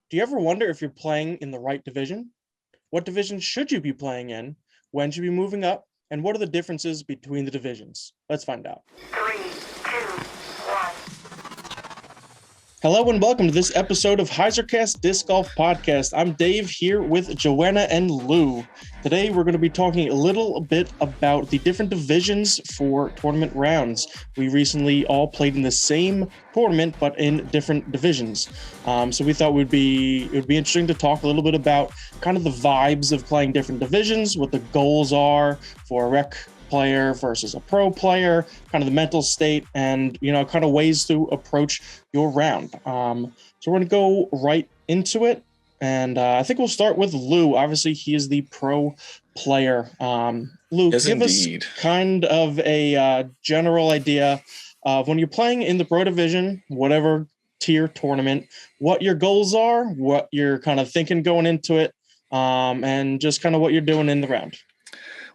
Do you ever wonder if you're playing in the right division? What division should you be playing in? When should you be moving up? And what are the differences between the divisions? Let's find out. 3, 2, 1. Hello and welcome to this episode of HyzerCast Disc Golf Podcast. I'm Dave here with Joanna and Lou. Today we're going to be talking a little bit about the different divisions for tournament rounds. We recently all played in the same tournament but in different divisions. So we thought it would be interesting to talk a little bit about kind of the vibes of playing different divisions, what the goals are for a rec player versus a pro player, kind of the mental state, and kind of ways to approach your round. So we're going to go right into it, and I think we'll start with Lou. Obviously, he is the pro player. Lou, yes, give indeed. us kind of a general idea of when you're playing in the pro division, whatever tier tournament, what your goals are, what you're kind of thinking going into it, and just kind of what you're doing in the round.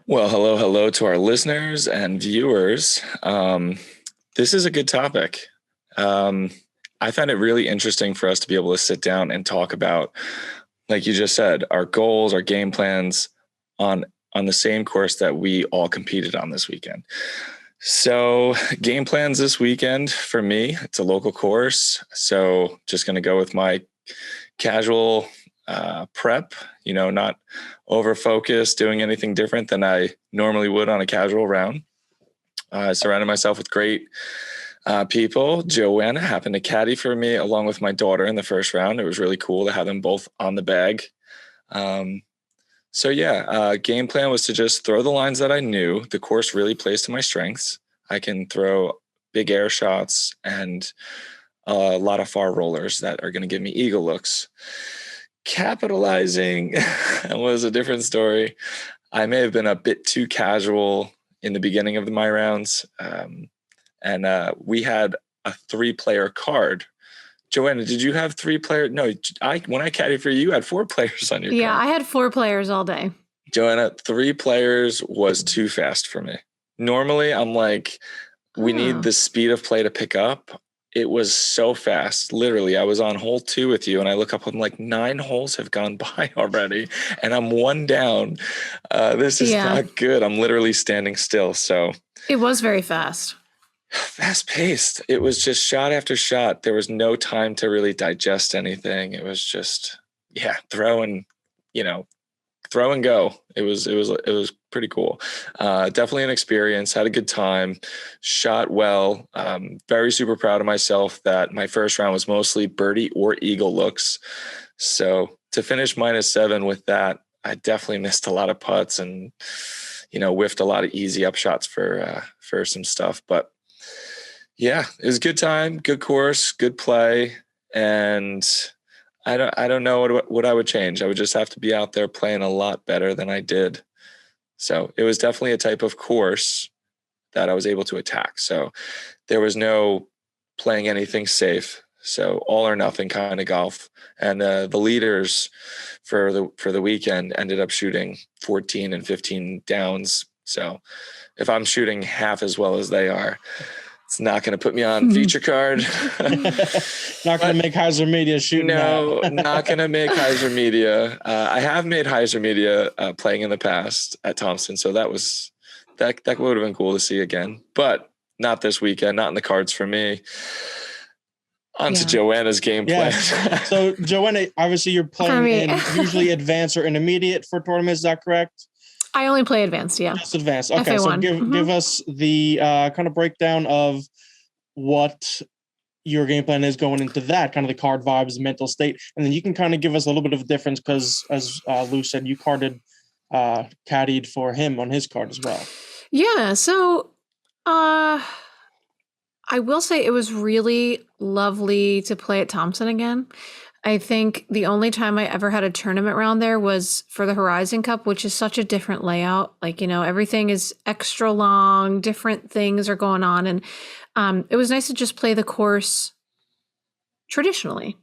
Well, hello to our listeners and viewers. This is a good topic. I find it really interesting for us to be able to sit down and talk about, like you just said, our goals, our game plans on the same course that we all competed on this weekend. So game plans this weekend for me, it's a local course. So just going to go with my casual prep, not over focused, doing anything different than I normally would on a casual round. I surrounded myself with great people. Joanna happened to caddy for me along with my daughter in the first round. It was really cool to have them both on the bag. Game plan was to just throw the lines that I knew. The course really plays to my strengths. I can throw big air shots and a lot of far rollers that are going to give me eagle looks. Capitalizing was a different story. I may have been a bit too casual in the beginning of my rounds. And we had a 3-player card. Joanna, did you have 3-player? No, when I caddied for you, had 4 players on your card. Yeah, I had 4 players all day. Joanna, 3 players was too fast for me. Normally, I'm like, we need the speed of play to pick up. It was so fast. Literally, I was on hole 2 with you, and I look up, I'm like, 9 holes have gone by already, and I'm 1 down. This is not good. I'm literally standing still. So it was very fast. Fast paced. It was just shot after shot. There was no time to really digest anything. It was just, throw and go. It was pretty cool. Definitely an experience. Had a good time. Shot well. Very super proud of myself that my first round was mostly birdie or eagle looks. So to finish -7 with that, I definitely missed a lot of putts and whiffed a lot of easy up shots for some stuff. But yeah, it was a good time, good course, good play, and I don't know what I would change. I would just have to be out there playing a lot better than I did. So it was definitely a type of course that I was able to attack. So there was no playing anything safe. So all or nothing kind of golf. And the leaders for the weekend ended up shooting 14 and 15 downs. So if I'm shooting half as well as they are, it's not going to put me on feature card. Not going to make HyzerMedia shoot. No, not going to make HyzerMedia. I have made HyzerMedia playing in the past at Thompson. So that would have been cool to see again, but not this weekend, not in the cards for me. On to Joanna's game plan. So Joanna, obviously you're playing in usually advanced or intermediate for tournaments. Is that correct? I only play advanced, yeah. Just advanced. Okay, FA1. So give us the kind of breakdown of what your game plan is going into that, kind of the card vibes, mental state, and then you can kind of give us a little bit of a difference because, as Lou said, you caddied for him on his card as well. Yeah, so I will say it was really lovely to play at Thompson again. I think the only time I ever had a tournament round there was for the Horizon Cup, which is such a different layout. Like, everything is extra long, different things are going on. And it was nice to just play the course traditionally.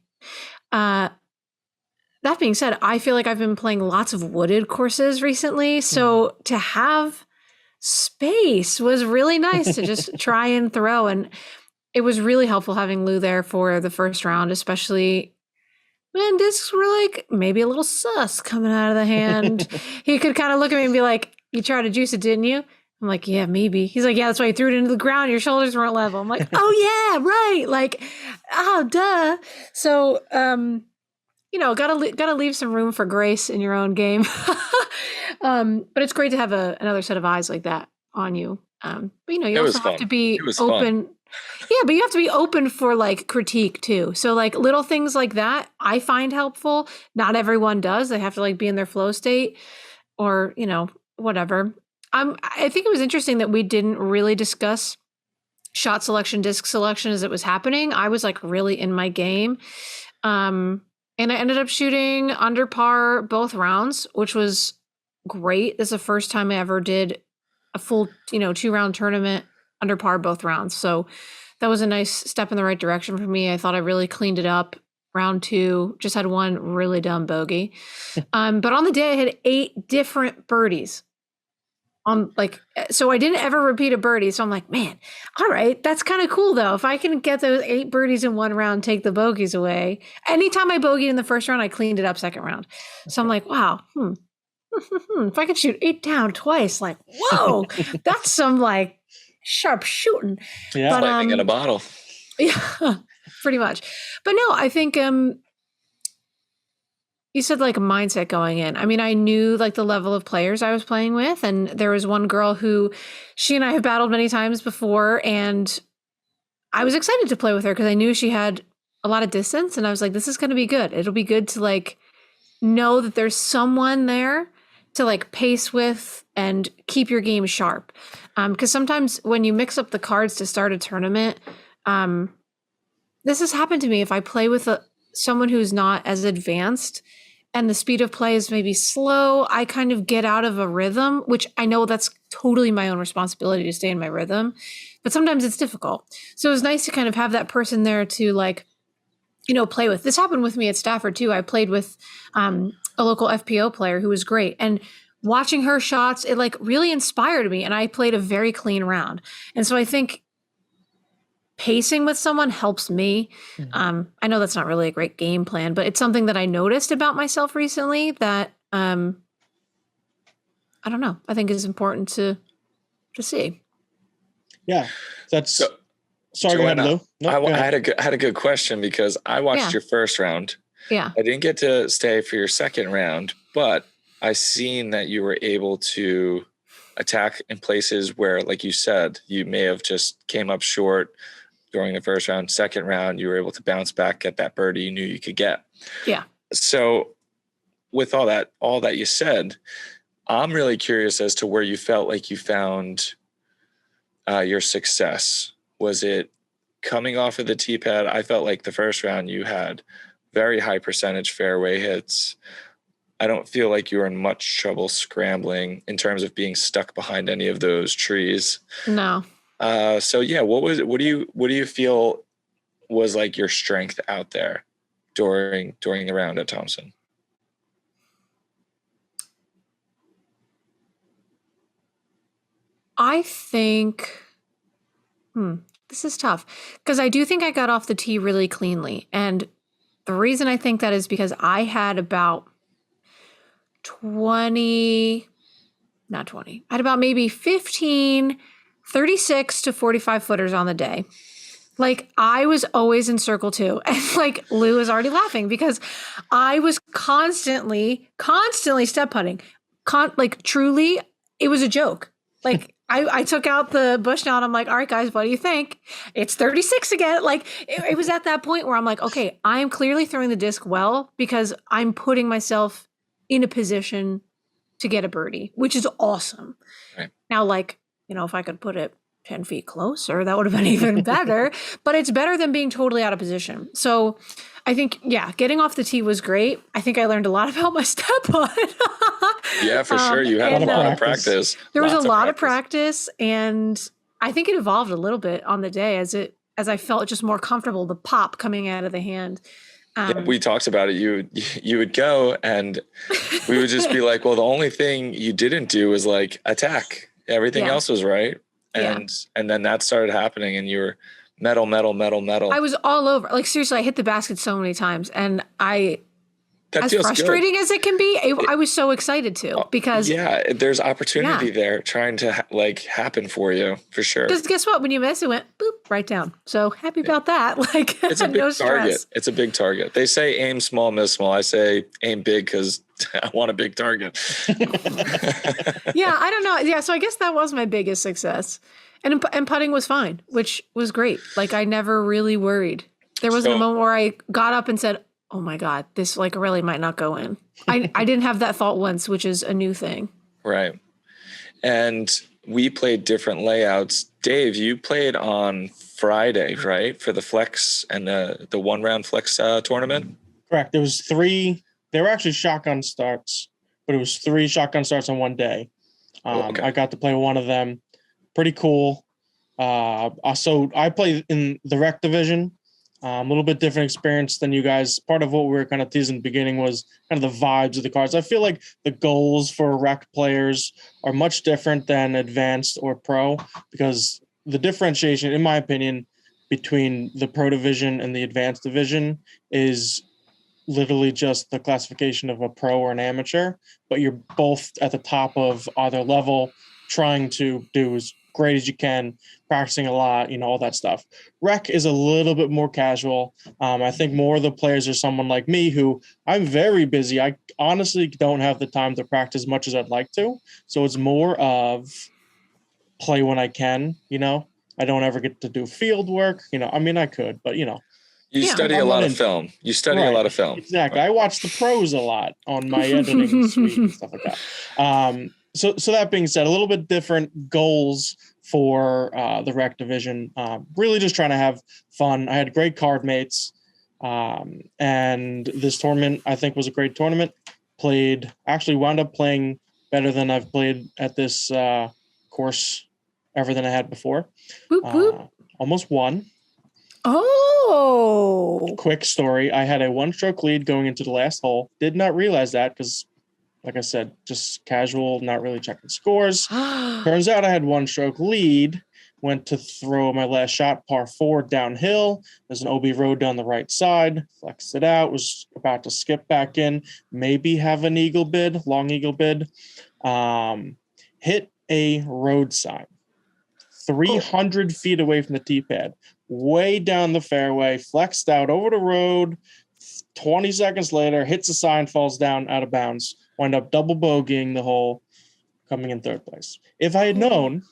That being said, I feel like I've been playing lots of wooded courses recently. So to have space was really nice to just try and throw. And it was really helpful having Lou there for the first round, especially And discs were like maybe a little sus coming out of the hand. He could kind of look at me and be like, "You tried to juice it, didn't you?" I'm like, "Yeah, maybe." He's like, "Yeah, that's why you threw it into the ground. Your shoulders weren't level." I'm like, "Oh yeah, right." Like, oh duh. So, gotta leave some room for grace in your own game. But it's great to have another set of eyes like that on you. But you It was also have to fun. be It was open. fun. Yeah, but you have to be open for like critique too. So like little things like that I find helpful. Not everyone does. They have to like be in their flow state or, whatever. I think it was interesting that we didn't really discuss shot selection, disc selection as it was happening. I was like really in my game. And I ended up shooting under par both rounds, which was great. This is the first time I ever did a full, 2-round tournament under par both rounds. So that was a nice step in the right direction for me. I thought I really cleaned it up. Round 2, just had one really dumb bogey. But on the day I had 8 different birdies. So I didn't ever repeat a birdie. So I'm like, man, all right, that's kind of cool though. If I can get those 8 birdies in one round, take the bogeys away. Anytime I bogeyed in the first round, I cleaned it up second round. So I'm like, wow, if I could shoot 8 down twice, like, whoa, that's some like sharp shooting. Yeah. But, Lightning in a bottle. Yeah, pretty much. But no, I think you said like a mindset going in. I mean, I knew like the level of players I was playing with, and there was one girl who she and I have battled many times before, and I was excited to play with her because I knew she had a lot of distance, and I was like, this is going to be good. It'll be good to like know that there's someone there to like pace with and keep your game sharp. Because sometimes when you mix up the cards to start a tournament, this has happened to me. If I play with someone who's not as advanced and the speed of play is maybe slow, I kind of get out of a rhythm, which I know that's totally my own responsibility to stay in my rhythm, but sometimes it's difficult. So it was nice to kind of have that person there to like, play with. This happened with me at Stafford too. I played with a local FPO player who was great, and watching her shots, it like really inspired me, and I played a very clean round. And so I think pacing with someone helps me. Mhm. I know that's not really a great game plan, but it's something that I noticed about myself recently that I don't know. I think is important to see. Yeah. That's So, sorry, go ahead, Joanna, Lou. No, I go ahead. had a good question because I watched Yeah. your first round. Yeah. I didn't get to stay for your second round, but I seen that you were able to attack in places where, like you said, you may have just came up short during the first round. Second round, you were able to bounce back, get that birdie you knew you could get. Yeah. So with all that you said, I'm really curious as to where you felt like you found your success. Was it coming off of the tee pad? I felt like the first round you had very high percentage fairway hits. I don't feel like you were in much trouble scrambling in terms of being stuck behind any of those trees. No. So yeah, what do you feel was like your strength out there during the round at Thompson? I think this is tough because I do think I got off the tee really cleanly. And the reason I think that is because I had about 20, not 20, I had about maybe 15, 36 to 45 footers on the day. Like I was always in circle 2, and like Lou is already laughing because I was constantly step putting. Like truly, it was a joke. Like I took out the bush now and I'm like, all right, guys, what do you think? It's 36 again. Like it was at that point where I'm like, okay, I am clearly throwing the disc well because I'm putting myself in a position to get a birdie, which is awesome. Right. Now, like, if I could put it 10 feet closer, that would have been even better, but it's better than being totally out of position. So I think, yeah, getting off the tee was great. I think I learned a lot about my step putt. Yeah, for sure. You had a lot of practice. There was a lot of practice, and I think it evolved a little bit on the day as I felt just more comfortable, the pop coming out of the hand. Yeah, we talked about it. You would go and we would just be like, well, the only thing you didn't do was like attack. Everything else was right. And then that started happening and you were Metal, metal, metal, metal. I was all over. Like, seriously, I hit the basket so many times. And That as feels frustrating good. as it can be, I was so excited to because Yeah, there's opportunity there trying to happen for you for sure. Because guess what? When you miss, it went boop right down. So happy about that. Like, It's a big no target. stress. It's a big target. They say aim small, miss small. I say aim big because I want a big target. Yeah, I don't know. Yeah, so I guess that was my biggest success. And putting was fine, which was great. Like, I never really worried. There wasn't a moment where I got up and said, oh my God, this like really might not go in. I didn't have that thought once, which is a new thing. Right. And we played different layouts. Dave, you played on Friday, right? For the flex and the 1 round flex tournament? Correct. There was 3. They were actually shotgun starts, but it was 3 shotgun starts on one day. Okay. I got to play one of them. Pretty cool. So I played in the rec division. A little bit different experience than you guys. Part of what we were kind of teasing at the beginning was kind of the vibes of the cards. I feel like the goals for rec players are much different than advanced or pro, because the differentiation, in my opinion, between the pro division and the advanced division is literally just the classification of a pro or an amateur, but you're both at the top of either level, trying to do as great as you can, practicing a lot, all that stuff. Rec is a little bit more casual. I think more of the players are someone like me who I'm very busy. I honestly don't have the time to practice as much as I'd like to. So it's more of play when I can, I don't ever get to do field work. I could, but You study a lot of film. You study a lot of film. Exactly. Right. I watch the pros a lot on my editing suite and stuff like that. So that being said, a little bit different goals for the rec division. Really just trying to have fun. I had great card mates. And this tournament, I think, was a great tournament. Actually wound up playing better than I've played at this course ever than I had before. Whoop, whoop. Almost won. Oh. Quick story. I had a 1-stroke lead going into the last hole. Did not realize that because, like I said, just casual, not really checking scores. Turns out I had 1-stroke lead. Went to throw my last shot, par 4 downhill. There's an OB road down the right side. Flexed it out. Was about to skip back in. Maybe have an eagle bid, long eagle bid. Hit a road sign 300 feet away from the tee pad. Way down the fairway, flexed out over the road. 20 seconds later, hits a sign, falls down out of bounds. Wind up double bogeying the hole, coming in 3rd place. If I had known,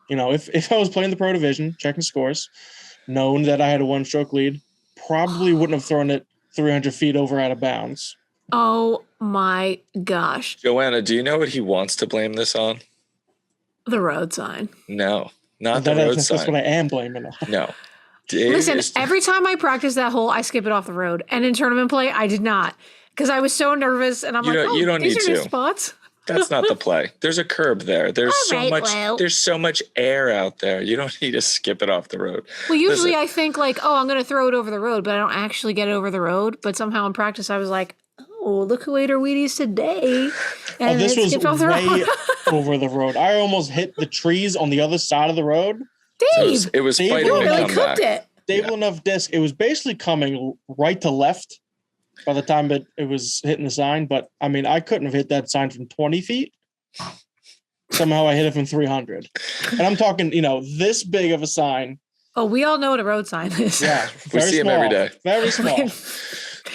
if I was playing the pro division, checking scores, known that I had a 1-stroke lead, probably wouldn't have thrown it 300 feet over out of bounds. Oh my gosh. Joanna, do you know what he wants to blame this on? The road sign. No. Not the road sign. That's what I am blaming on. No. Listen, every time I practice that hole, I skip it off the road. And in tournament play, I did not. Because I was so nervous. And I'm you don't these need are to. new spots. That's not the play. There's a curb there. There's so much air out there. You don't need to skip it off the road. Well, usually I think I'm going to throw it over the road, but I don't actually get it over the road. But somehow in practice, I was like, oh, look who ate our Wheaties today. And this was way over the road. I almost hit the trees on the other side of the road. Dave, it was fighting to really come cooked back. it. Stable enough disc. It was basically coming right to left by the time it was hitting the sign. But, I couldn't have hit that sign from 20 feet. Somehow I hit it from 300. And I'm talking, this big of a sign. Oh, we all know what a road sign is. Yeah. We see them every day. Very small.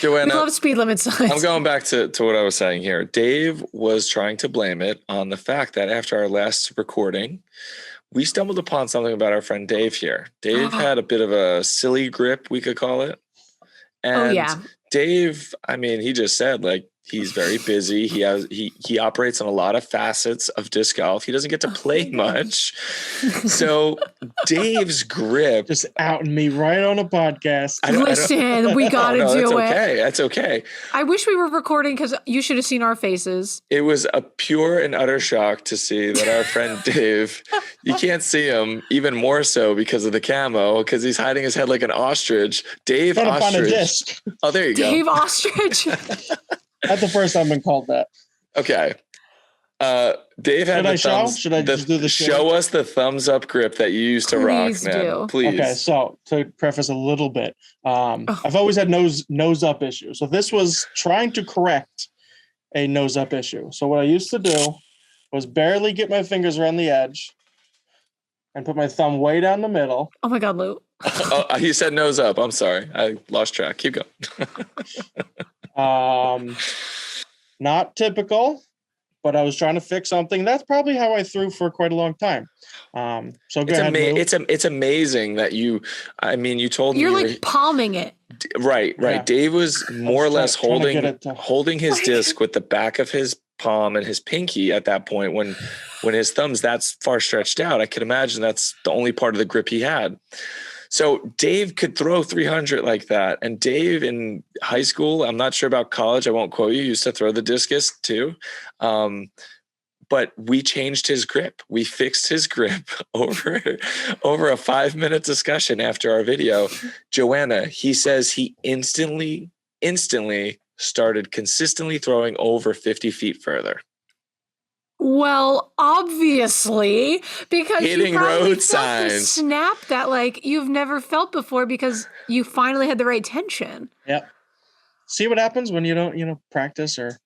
Joanna, we love speed limit signs. I'm going back to what I was saying here. Dave was trying to blame it on the fact that after our last recording, we stumbled upon something about our friend Dave here. Dave had a bit of a silly grip, we could call it. And Dave, he just said, he's very busy. He operates on a lot of facets of disc golf. He doesn't get to play much. So Dave's grip just outing me right on a podcast. Listen, we got to do it. Okay. That's okay. I wish we were recording because you should have seen our faces. It was a pure and utter shock to see that our friend Dave, you can't see him even more so because of the camo, because he's hiding his head like an ostrich. Dave Ostrich. Find a disc. Oh, there you go. Dave Ostrich. That's the first time I've been called that. Okay. Dave had Should the I show? thumbs. Should I just do the show us the thumbs up grip that you used to rock, Please man? do. Please. Okay, so to preface a little bit, Oh. I've always had nose up issue. So this was trying to correct a nose up issue. So what I used to do was barely get my fingers around the edge and put my thumb way down the middle. Oh my God, Lou. Oh, he said nose up. I'm sorry. I lost track. Keep going. Not typical, but I was trying to fix something. That's probably how I threw for quite a long time. So go ahead. It's amazing that you told me you're like palming it. Right. Yeah. Dave was more or less holding his disc with the back of his palm and his pinky at that point when his thumb's that's far stretched out. I could imagine that's the only part of the grip he had. So Dave could throw 300 like that. And Dave in high school, I'm not sure about college, I won't quote you, used to throw the discus too. But we changed his grip. We fixed his grip over a 5-minute discussion after our video. Joanna, he says he instantly started consistently throwing over 50 feet further. Well, obviously, because hitting you probably road felt the signs. snap that like you've never felt before because you finally had the right tension. Yep. See what happens when you don't practice or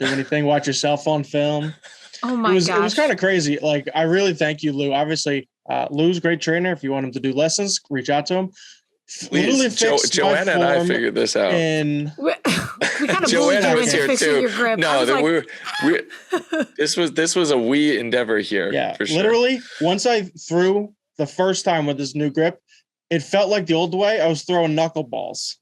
do anything. Watch your cell phone film. Oh my gosh. It was kind of crazy. Like, I really thank you, Lou. Obviously, Lou's a great trainer. If you want him to do lessons, reach out to him. Please, Joanna and I figured this out. We kind of Joanna was here too. Your grip. No, this was a we endeavor here. Yeah, for sure. Literally, once I threw the first time with this new grip, it felt like the old way. I was throwing knuckleballs.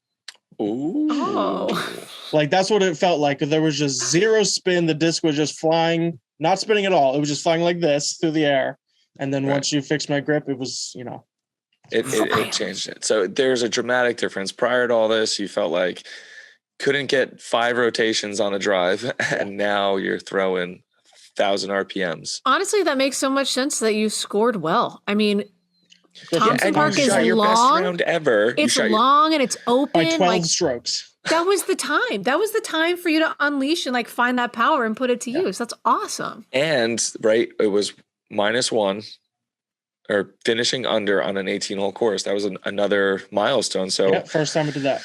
Ooh. Oh. Like, that's what it felt like. There was just zero spin. The disc was just flying, not spinning at all. It was just flying like this through the air. And then once you fix my grip, it was, It changed it. So there's a dramatic difference. Prior to all this, you felt like couldn't get 5 rotations on a drive, and now you're throwing 1,000 RPMs. Honestly, that makes so much sense that you scored well. I mean, Thompson Park is your long. Best round ever. It's long and it's open. By 12 strokes. That was the time. That was the time for you to unleash and like find that power and put it to use. That's awesome. And it was -1. Or finishing under on an 18-hole course. That was another milestone. So first time I did that.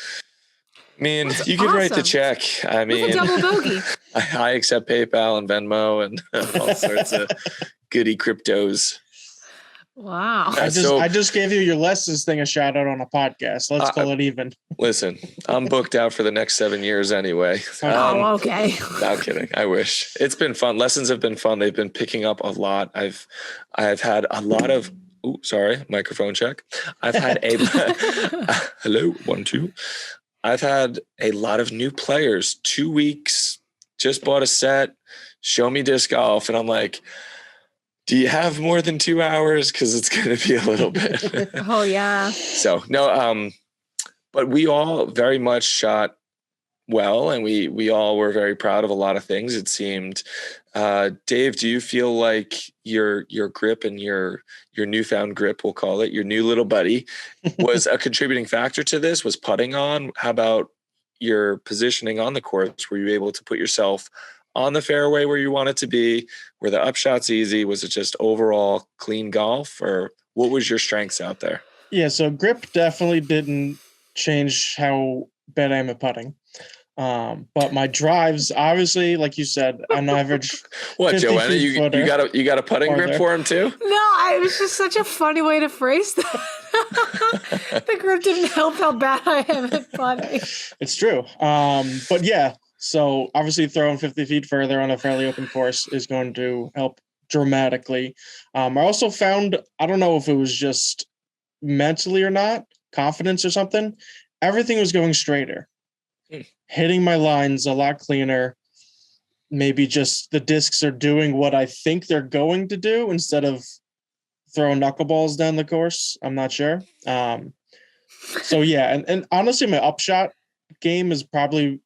I mean, you could write the check. I mean, with a double bogey. I accept PayPal and Venmo and all sorts of goody cryptos. Wow. I just gave you your lessons thing a shout out on a podcast. Let's call it even. Listen, I'm booked out for the next 7 years anyway. Okay. No kidding. I wish. It's been fun. Lessons have been fun. They've been picking up a lot. I've had a lot of microphone check. I've had hello, 1 2. I've had a lot of new players. 2 weeks, just bought a set, show me disc golf, and I'm like, do you have more than 2 hours? Because it's going to be a little bit. Oh, yeah. So, no, but we all very much shot well, and we all were very proud of a lot of things, it seemed. Dave, do you feel like your grip and your newfound grip, we'll call it, your new little buddy, was a contributing factor to this? Was putting on? How about your positioning on the course? Were you able to put yourself on the fairway where you want it to be? Were the upshots easy? Was it just overall clean golf, or what was your strengths out there? Yeah, so grip definitely didn't change how bad I am at putting. But my drives, obviously, like you said, on average. What, Joanna? You got a putting grip for him too? No, it was just such a funny way to phrase that. The grip didn't help how bad I am at putting. It's true. But yeah. So obviously throwing 50 feet further on a fairly open course is going to help dramatically. I also found, I don't know if it was just mentally or not, confidence or something, everything was going straighter. Hitting my lines a lot cleaner. Maybe just the discs are doing what I think they're going to do instead of throwing knuckleballs down the course. I'm not sure. So yeah, and honestly, my upshot game is probably,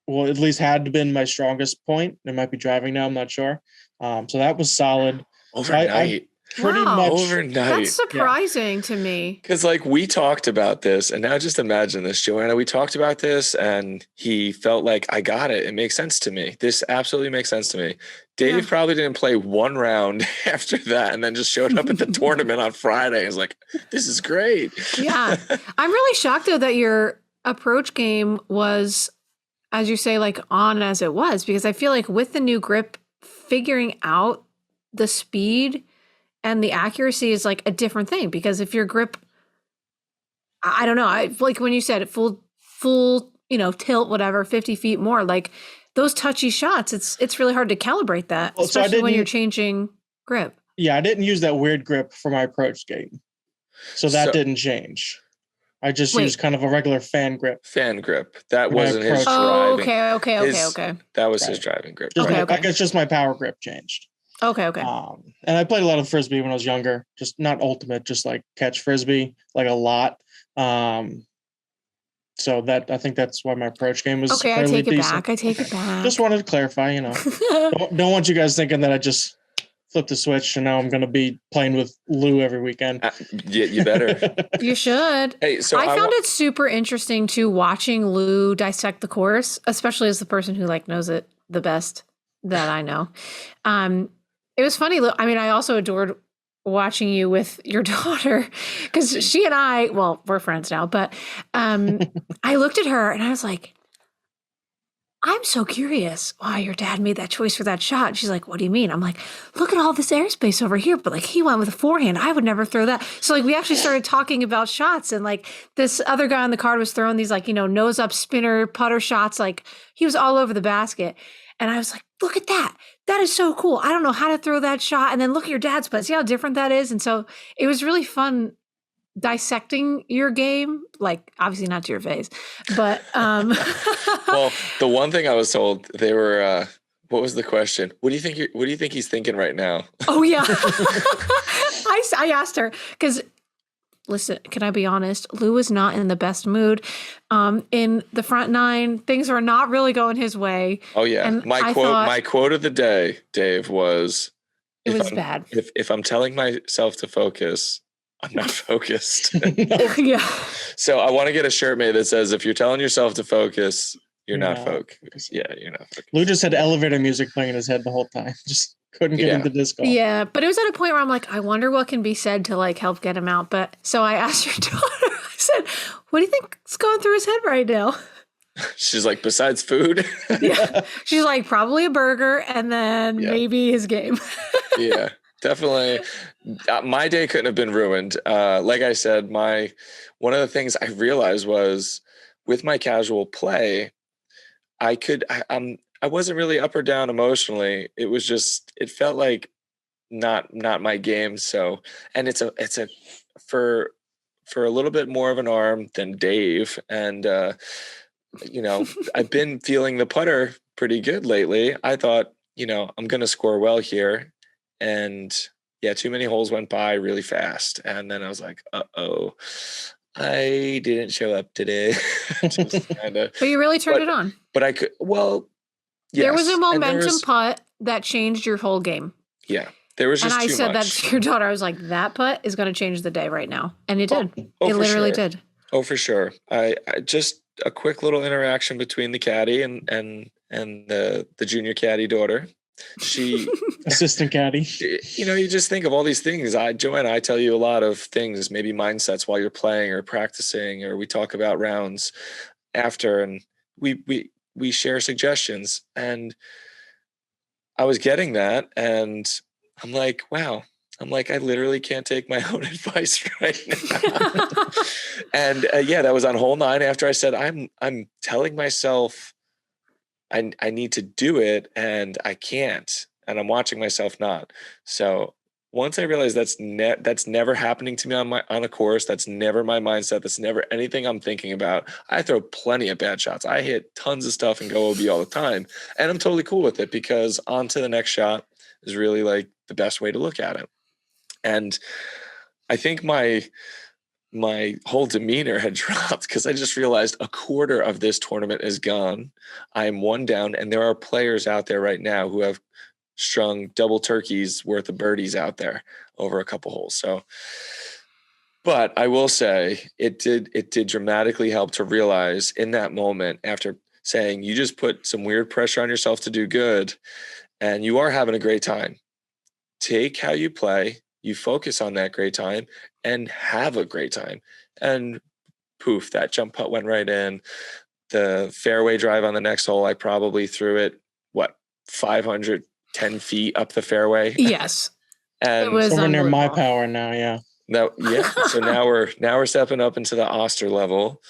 well, at least had been my strongest point. It might be driving now. I'm not sure. So that was solid. Overnight. pretty Wow. much overnight. That's surprising to me. Because like we talked about this, and now just imagine this, Joanna. We talked about this, and he felt like, I got it. It makes sense to me. This absolutely makes sense to me. Dave probably didn't play one round after that, and then just showed up at the tournament on Friday. He was like, this is great. Yeah. I'm really shocked though that your approach game was, as you say, like on as it was, because I feel like with the new grip, figuring out the speed and the accuracy is like a different thing, because if your grip, I don't know, like when you said full, tilt, whatever, 50 feet more, like those touchy shots, it's really hard to calibrate that, especially when you're changing grip. Yeah, I didn't use that weird grip for my approach game. So that didn't change. I just used kind of a regular fan grip. Fan grip. That wasn't his driving. Oh, okay. That was his driving grip. I guess just my power grip changed. Okay. And I played a lot of Frisbee when I was younger, just not ultimate, just like catch Frisbee, like a lot. So that, I think that's why my approach game was fairly decent. I take it back. Just wanted to clarify, don't want you guys thinking that I just flipped the switch and now I'm going to be playing with Lou every weekend. Yeah, you better. You should. Hey, so I found it super interesting too, watching Lou dissect the course, especially as the person who like knows it the best that I know. It was funny. I mean, I also adored watching you with your daughter, because she and I, well, we're friends now, but I looked at her and I was like, I'm so curious why your dad made that choice for that shot. And she's like, what do you mean? I'm like, look at all this airspace over here. But like, he went with a forehand. I would never throw that. So like, we actually started talking about shots, and like this other guy on the card was throwing these like, nose up spinner putter shots. Like he was all over the basket. And I was like, look at that. That is so cool. I don't know how to throw that shot. And then look at your dad's putt. See how different that is? And so it was really fun dissecting your game, like obviously not to your face, but well, the one thing I was told, they were what was the question? What do you think he's thinking right now? Oh yeah. I asked her, because listen, can I be honest? Lou was not in the best mood. In the front nine, things were not really going his way. Oh yeah. And my quote of the day, Dave, was bad. If I'm telling myself to focus, I'm not focused. Yeah. So I want to get a shirt made that says, if you're telling yourself to focus, you're not focused. Yeah, you're not focused. Lou just had elevator music playing in his head the whole time. Just couldn't get into disc golf. Yeah, but it was at a point where I'm like, I wonder what can be said to like help get him out. But so I asked your daughter, I said, what do you think is going through his head right now? She's like, besides food? Yeah. She's like, probably a burger and then maybe his game. Yeah. Definitely. My day couldn't have been ruined. Like I said, one of the things I realized was with my casual play, I wasn't really up or down emotionally. It was just, it felt like not my game. So, and it's for a little bit more of an arm than Dave. And, I've been feeling the putter pretty good lately. I thought, I'm going to score well here. And too many holes went by really fast. And then I was like, uh-oh, I didn't show up today. But you really turned it on. But I could, yes. There was a momentum putt that changed your whole game. Yeah. There was just and I too said much. That to your daughter. I was like, that putt is going to change the day right now. And it did. It literally did. Oh, for sure. I just a quick little interaction between the caddy and the junior caddy daughter. She assistant caddy. You just think of all these things. Joanna, I tell you a lot of things, maybe mindsets while you're playing or practicing, or we talk about rounds after, and we share suggestions. And I was getting that, and I'm like, wow. I'm like, I literally can't take my own advice right now. And that was on hole 9 after I said, I'm telling myself I need to do it and I can't, and I'm watching myself not. So once I realized that's never happening to me on a course, that's never my mindset, that's never anything I'm thinking about. I throw plenty of bad shots. I hit tons of stuff and go OB all the time, and I'm totally cool with it, because on to the next shot is really like the best way to look at it. And I think my whole demeanor had dropped, because I just realized a quarter of this tournament is gone. I'm one down, and there are players out there right now who have strung double turkeys worth of birdies out there over a couple holes. So, but I will say it did dramatically help to realize in that moment, after saying you just put some weird pressure on yourself to do good and you are having a great time. Take how you play, you focus on that great time and have a great time. And poof, that jump putt went right in. The fairway drive on the next hole, I probably threw it, 510 feet up the fairway. Yes. And it was somewhere near my power now. Yeah. So now we're stepping up into the Oster level.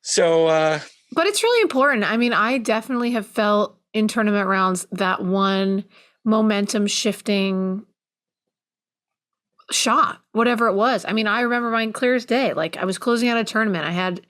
So, but it's really important. I mean, I definitely have felt in tournament rounds that one momentum shifting shot, whatever it was. I mean, I remember mine clear as day. Like, I was closing out a tournament. I had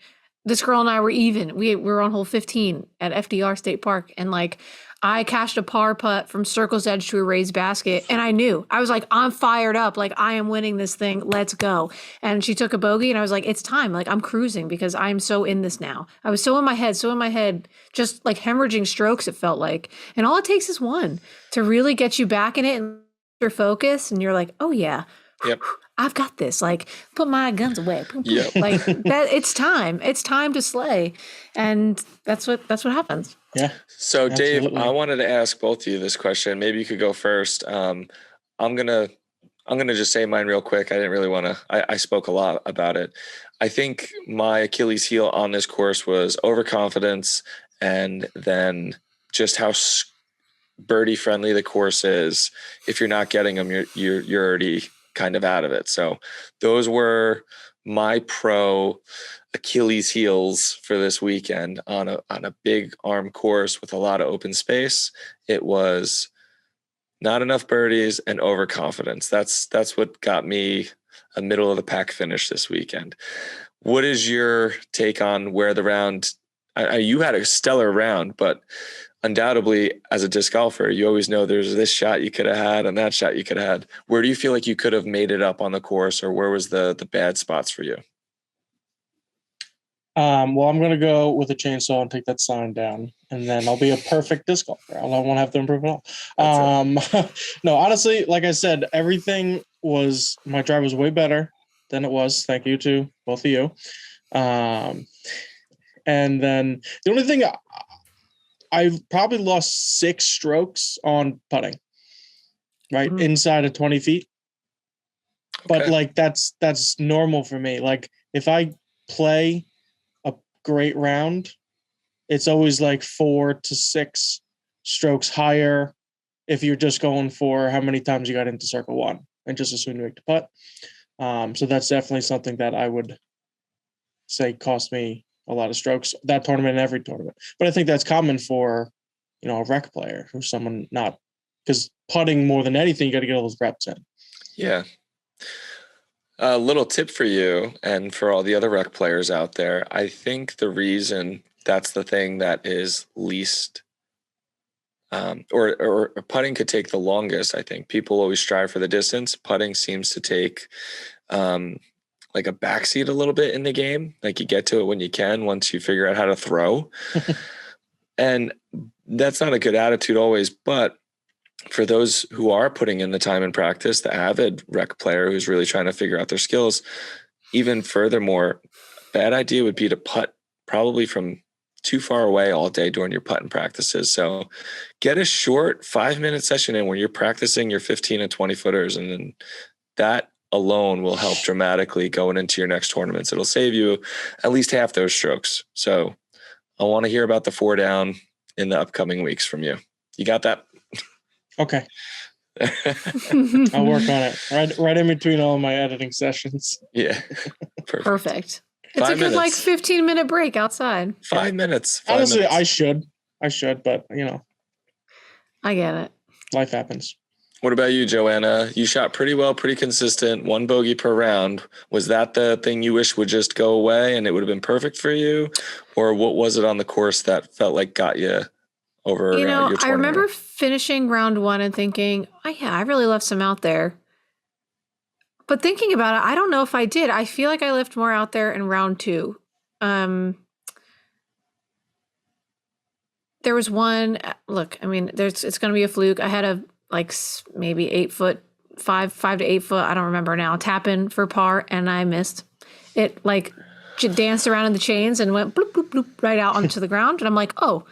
this girl and I were even. We were on hole 15 at FDR State Park, and like, I cashed a par putt from circle's edge to a raised basket, and I was like, I'm fired up. Like, I am winning this thing. Let's go. And she took a bogey, and I was like, it's time. Like, I'm cruising because I'm so in this now. I was so in my head, just like hemorrhaging strokes, it felt like. And all it takes is one to really get you back in it and your focus, and you're like, oh yeah. Yep. I've got this. Like, put my guns away. Yep. Like that. It's time. It's time to slay, and that's what happens. Yeah. So, absolutely. Dave, I wanted to ask both of you this question. Maybe you could go first. I'm gonna just say mine real quick. I didn't really want to. I spoke a lot about it. I think my Achilles heel on this course was overconfidence, and then just how birdie friendly the course is. If you're not getting them, you're already kind of out of it. So those were my pro Achilles heels for this weekend on a big arm course with a lot of open space. It was not enough birdies and overconfidence. That's what got me a middle of the pack finish this weekend. What is your take on where the round? You had a stellar round, but undoubtedly, as a disc golfer, you always know there's this shot you could have had and that shot you could have had. Where do you feel like you could have made it up on the course, or where was the bad spots for you? Well, I'm going to go with a chainsaw and take that sign down, and then I'll be a perfect disc golfer. I won't have to improve at all. No, honestly, like I said, my drive was way better than it was. Thank you to both of you. And then the only thing I probably lost 6 strokes on putting, right? Mm-hmm. Inside of 20 feet. Okay. But like, that's normal for me. Like, if I play a great round, it's always like 4 to 6 strokes higher if you're just going for how many times you got into circle one and just as soon to make the putt. So that's definitely something that I would say cost me a lot of strokes that tournament and every tournament. But I think that's common for, a rec player who's someone not, because putting more than anything, you got to get all those reps in. Yeah. A little tip for you and for all the other rec players out there. I think the reason that's the thing that is least or putting could take the longest. I think people always strive for the distance. Putting seems to take like a backseat a little bit in the game. Like, you get to it when you can, once you figure out how to throw. And that's not a good attitude always. But for those who are putting in the time and practice, the avid rec player who's really trying to figure out their skills, even furthermore, bad idea would be to putt probably from too far away all day during your putting practices. So get a short 5-minute session in where you're practicing your 15 and 20 footers, and then that alone will help dramatically going into your next tournaments. It'll save you at least half those strokes. So I want to hear about the 4 down in the upcoming weeks from you. You got that? Okay. I'll work on it right in between all of my editing sessions. Yeah. Perfect. It's a good 15-minute break outside. 5 minutes. Honestly, minutes. I should, but I get it. Life happens. What about you, Joanna? You shot pretty well, pretty consistent, 1 bogey per round. Was that the thing you wish would just go away and it would have been perfect for you? Or what was it on the course that felt like got you over your tournament? I remember finishing round 1 and thinking, oh yeah, I really left some out there. But thinking about it, I don't know if I did. I feel like I left more out there in round 2. there was one, look, I mean, it's going to be a fluke. I had a maybe 8 foot, 5 to 8 foot, I don't remember now, tap in for par, and I missed. It danced around in the chains and went bloop, bloop, bloop right out onto the ground. And I'm like, oh,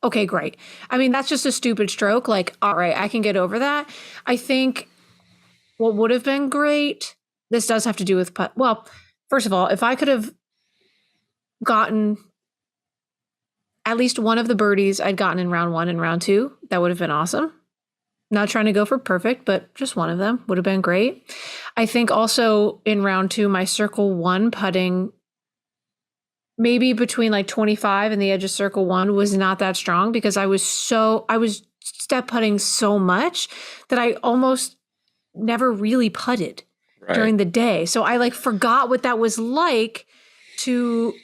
okay, great. I mean, that's just a stupid stroke. Like, all right, I can get over that. I think what would have been great, this does have to do with putt. Well, first of all, if I could have gotten at least one of the birdies I'd gotten in round 1 and round 2, that would have been awesome. Not trying to go for perfect, but just one of them would have been great. I think also in round 2, my circle 1 putting maybe between 25 and the edge of circle 1 was not that strong because I was step putting so much that I almost never really putted during the day. So I forgot what that was like to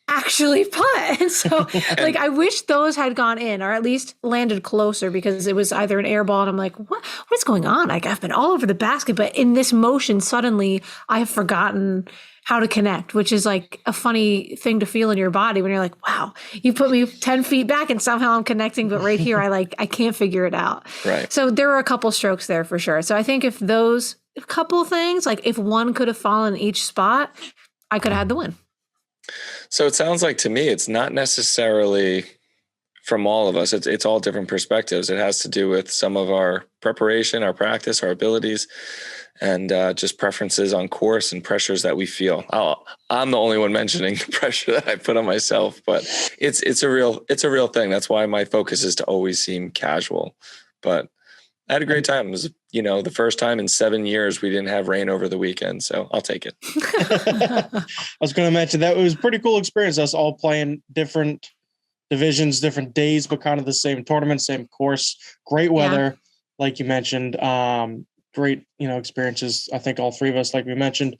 actually putt. And so I wish those had gone in or at least landed closer because it was either an air ball and I'm like, what is going on? I've been all over the basket, but in this motion, suddenly I have forgotten how to connect, which is a funny thing to feel in your body when you're like, wow, you put me 10 feet back and somehow I'm connecting, but right here, I can't figure it out. Right. So there were a couple strokes there for sure. So I think if those couple things, if one could have fallen in each spot, I could have had the win. So it sounds like to me, it's not necessarily from all of us. It's all different perspectives. It has to do with some of our preparation, our practice, our abilities, and just preferences on course and pressures that we feel. I'm the only one mentioning the pressure that I put on myself, but it's a real thing. That's why my focus is to always seem casual. But I had a great time. It was, the first time in 7 years we didn't have rain over the weekend, so I'll take it. I was going to mention that it was a pretty cool experience. Us all playing different divisions, different days, but kind of the same tournament, same course. Great weather, like you mentioned. Great, experiences. I think all three of us, like we mentioned,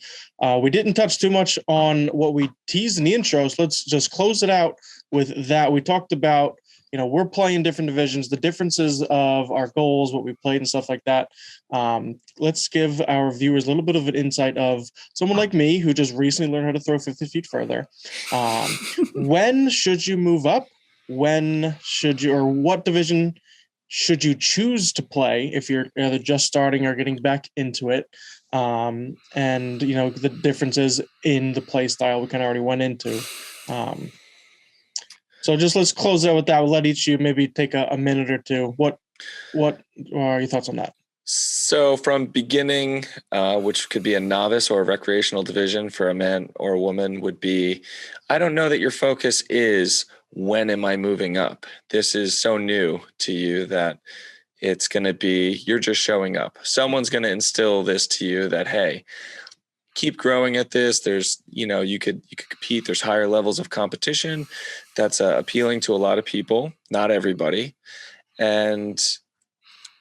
we didn't touch too much on what we teased in the intro. So let's just close it out with that. We talked about, we're playing different divisions, the differences of our goals, what we played and stuff like that. Let's give our viewers a little bit of an insight of someone like me who just recently learned how to throw 50 feet further. When should you move up? When should you, or what division should you choose to play if you're either just starting or getting back into it? And, the differences in the play style we kind of already went into. So just let's close out with that. We'll let each of you maybe take a minute or two. What are your thoughts on that? So from beginning, which could be a novice or a recreational division for a man or a woman, would be, I don't know that your focus is when am I moving up? This is so new to you that it's going to be, you're just showing up. Someone's going to instill this to you that, hey, keep growing at this. There's, you could compete. There's higher levels of competition. That's appealing to a lot of people, not everybody. And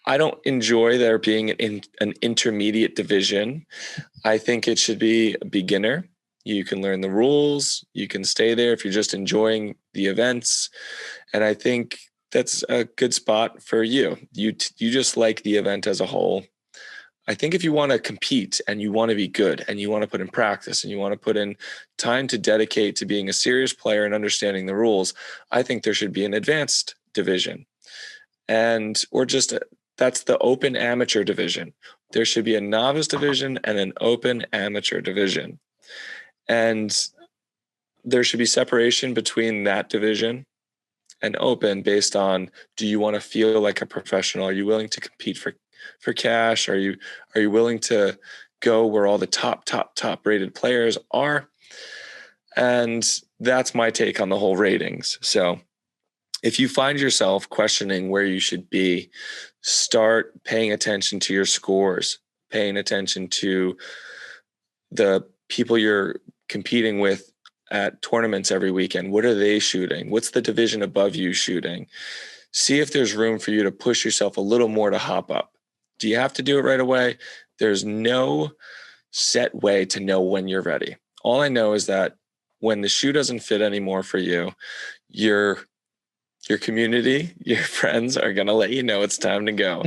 I don't enjoy there being an intermediate division. I think it should be a beginner. You can learn the rules. You can stay there if you're just enjoying the events. And I think that's a good spot for you. You just like the event as a whole. I think if you want to compete and you want to be good and you want to put in practice and you want to put in time to dedicate to being a serious player and understanding the rules, I think there should be an advanced division. That's the open amateur division. There should be a novice division and an open amateur division. And there should be separation between that division and open based on, do you want to feel like a professional? Are you willing to compete for cash? Are you willing to go where all the top rated players are? And that's my take on the whole ratings. So if you find yourself questioning where you should be, start paying attention to your scores, paying attention to the people you're competing with at tournaments every weekend. What are they shooting? What's the division above you shooting? See if there's room for you to push yourself a little more to hop up. Do you have to do it right away? There's no set way to know when you're ready. All I know is that when the shoe doesn't fit anymore for you, your community, your friends are going to let you know it's time to go.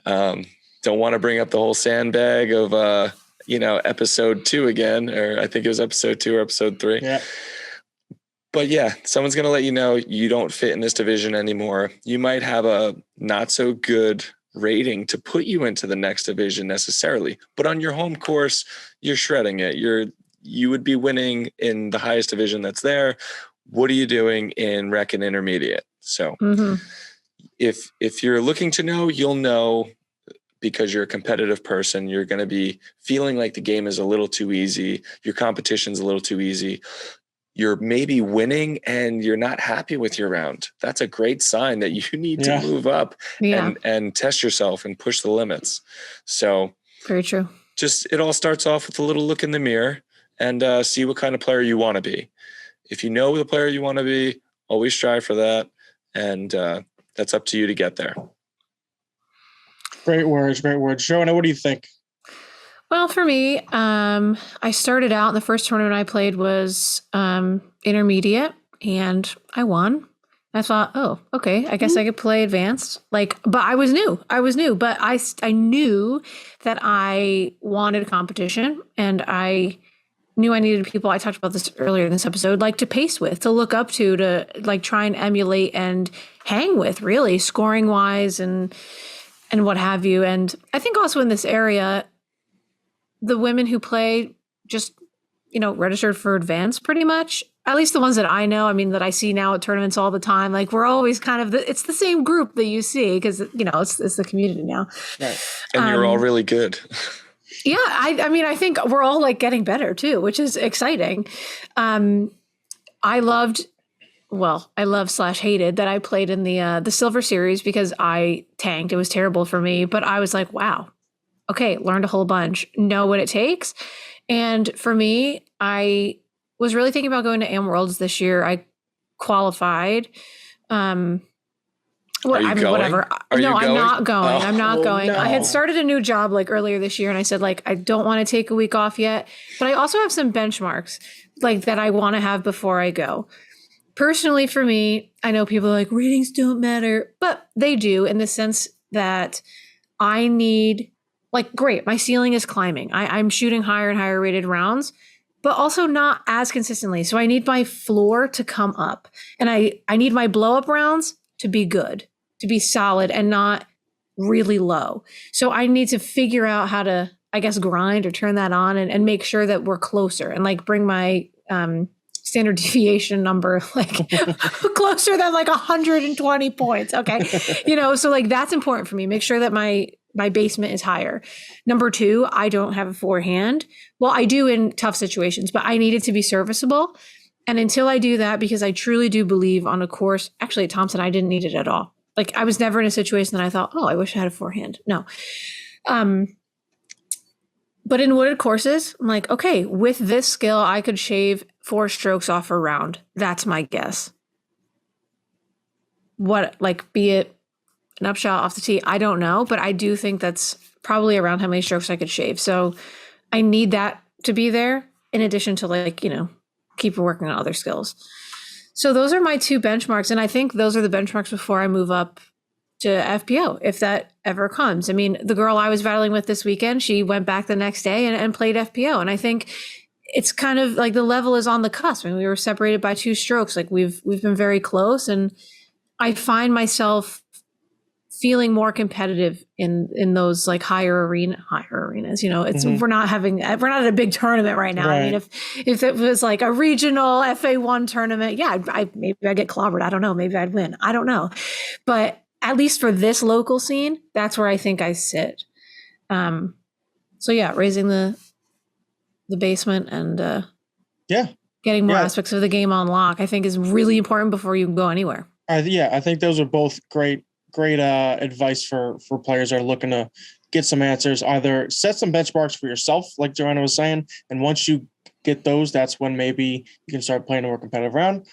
Don't want to bring up the whole sandbag of, episode 2 again, or I think it was episode 2 or episode 3. Yeah. But yeah, someone's going to let you know you don't fit in this division anymore. You might have a not so good rating to put you into the next division necessarily, but on your home course, you're shredding it. You would be winning in the highest division that's there. What are you doing in rec and intermediate? So if you're looking to know, you'll know, because you're a competitive person. You're going to be feeling like the game is a little too easy. Your competition's a little too easy. You're maybe winning and you're not happy with your round. That's a great sign that you need to move up and test yourself and push the limits. So very true. Just, it all starts off with a little look in the mirror and see what kind of player you want to be. If you know the player you want to be, always strive for that. And that's up to you to get there. Great words. Joanna, what do you think? Well, for me, I started out, the first tournament I played was intermediate, and I won. I thought, oh, okay, I guess I could play advanced. But I was new, but I knew that I wanted competition, and I knew I needed people, I talked about this earlier in this episode, to pace with, to look up to try and emulate and hang with, really, scoring wise and what have you. And I think also in this area, the women who play just, registered for advanced pretty much, at least the ones that I know, that I see now at tournaments all the time. We're always kind of, it's the same group that you see because, it's the community now. Right. And you're all really good. Yeah. I think we're all getting better too, which is exciting. I loved / hated that I played in the silver series because I tanked. It was terrible for me, but I was like, wow. Okay, learned a whole bunch, know what it takes. And for me, I was really thinking about going to Am Worlds this year. I qualified. Are you going? Whatever. I'm not going. I'm not going. No. I had started a new job earlier this year, and I said I don't want to take a week off yet, but I also have some benchmarks that I want to have before I go. Personally, for me, I know people are ratings don't matter, but they do in the sense that I need, great, my ceiling is climbing. I'm shooting higher and higher rated rounds, but also not as consistently. So I need my floor to come up, and I need my blow up rounds to be good, to be solid and not really low. So I need to figure out how to, I guess, grind or turn that on and make sure that we're closer and bring my standard deviation number closer than 120 points. Okay. So that's important for me. Make sure that my basement is higher. Number 2, I don't have a forehand. Well, I do in tough situations, but I need it to be serviceable. And until I do that, because I truly do believe on a course, actually at Thompson, I didn't need it at all. I was never in a situation that I thought, oh, I wish I had a forehand. No. But in wooded courses, I'm okay, with this skill, I could shave 4 strokes off a round. That's my guess. What, be it an upshot off the tee, I don't know, but I do think that's probably around how many strokes I could shave. So I need that to be there in addition to keep working on other skills. So those are my 2 benchmarks. And I think those are the benchmarks before I move up to FPO, if that ever comes. The girl I was battling with this weekend, she went back the next day and played FPO. And I think it's kind of the level is on the cusp. We were separated by 2 strokes. We've been very close. And I find myself feeling more competitive in those higher arenas. We're not at a big tournament right now. Right. If it was a regional FA1 tournament, maybe I'd get clobbered. I don't know. Maybe I'd win. I don't know. But at least for this local scene, that's where I think I sit. Raising the basement and getting more aspects of the game on lock, I think is really important before you can go anywhere. I think those are both great advice for players that are looking to get some answers. Either set some benchmarks for yourself, like Joanna was saying, and once you get those, that's when maybe you can start playing a more competitive round.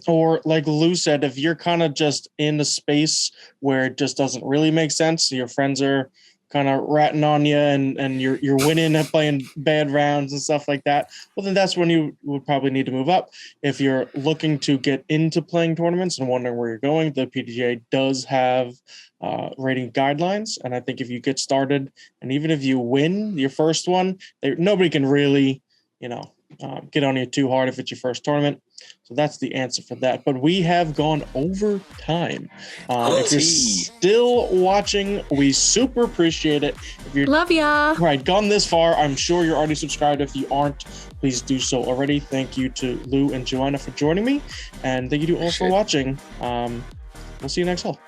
Or like Lou said, if you're kind of just in a space where it just doesn't really make sense, your friends are kind of ratting on you and you're winning and playing bad rounds and stuff like that, well, then that's when you would probably need to move up. If you're looking to get into playing tournaments and wondering where you're going, the PDGA does have rating guidelines. And I think if you get started and even if you win your first one, nobody can really, get on you too hard if it's your first tournament. So that's the answer for that. But we have gone over time. If you're still watching, we super appreciate it. If you're love ya. Right, gone this far, I'm sure you're already subscribed. If you aren't, please do so already. Thank you to Lou and Joanna for joining me, and thank you to all for watching. We'll see you next fall.